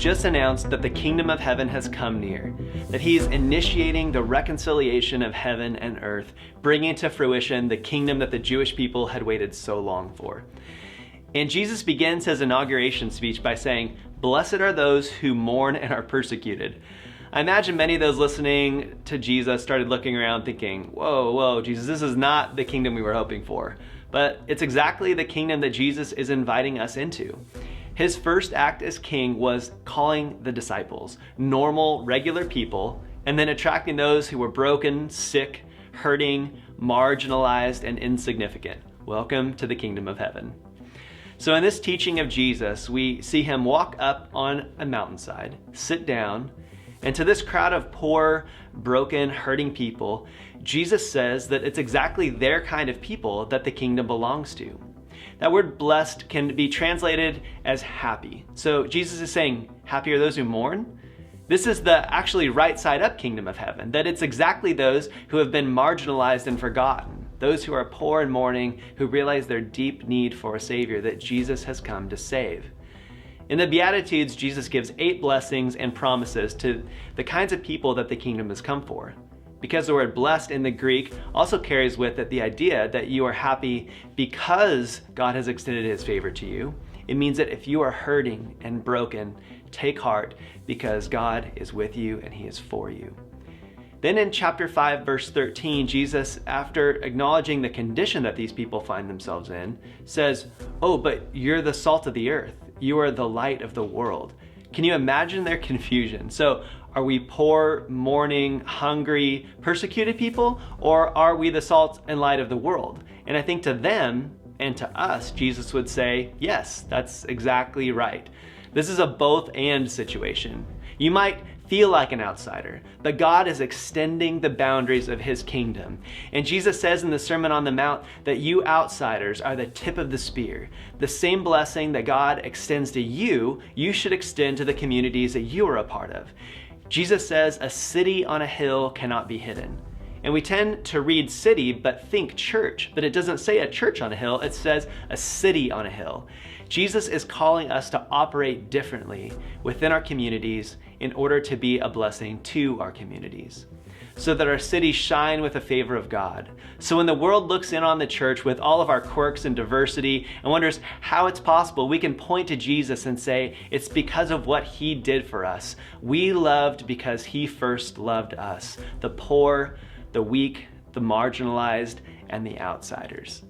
just announced that the kingdom of heaven has come near, that he's initiating the reconciliation of heaven and earth, bringing to fruition the kingdom that the Jewish people had waited so long for. And Jesus begins his inauguration speech by saying, "Blessed are those who mourn and are persecuted." I imagine many of those listening to Jesus started looking around thinking, whoa, Jesus, this is not the kingdom we were hoping for. But it's exactly the kingdom that Jesus is inviting us into. His first act as king was calling the disciples, normal, regular people, and then attracting those who were broken, sick, hurting, marginalized, and insignificant. Welcome to the kingdom of heaven. So in this teaching of Jesus, we see him walk up on a mountainside, sit down, and to this crowd of poor, broken, hurting people, Jesus says that it's exactly their kind of people that the kingdom belongs to. That word blessed can be translated as happy. So Jesus is saying, happy are those who mourn? This is the actually right side up kingdom of heaven, that it's exactly those who have been marginalized and forgotten, those who are poor and mourning, who realize their deep need for a Savior that Jesus has come to save. In the Beatitudes, Jesus gives 8 blessings and promises to the kinds of people that the kingdom has come for. Because the word blessed in the Greek also carries with it the idea that you are happy because God has extended his favor to you. It means that if you are hurting and broken, take heart because God is with you and he is for you. Then in chapter 5, verse 13, Jesus, after acknowledging the condition that these people find themselves in, says, "Oh, but you're the salt of the earth. You are the light of the world." Can you imagine their confusion? So are we poor, mourning, hungry, persecuted people, or are we the salt and light of the world? And I think to them and to us, Jesus would say, yes, that's exactly right. This is a both and situation. You might feel like an outsider, but God is extending the boundaries of his kingdom. And Jesus says in the Sermon on the Mount that you outsiders are the tip of the spear. The same blessing that God extends to you, you should extend to the communities that you are a part of. Jesus says a city on a hill cannot be hidden. And we tend to read city but think church, but it doesn't say a church on a hill, it says a city on a hill. Jesus is calling us to operate differently within our communities in order to be a blessing to our communities, so that our cities shine with the favor of God. So when the world looks in on the church with all of our quirks and diversity and wonders how it's possible, we can point to Jesus and say, it's because of what he did for us. We loved because he first loved us, the poor, the weak, the marginalized, and the outsiders.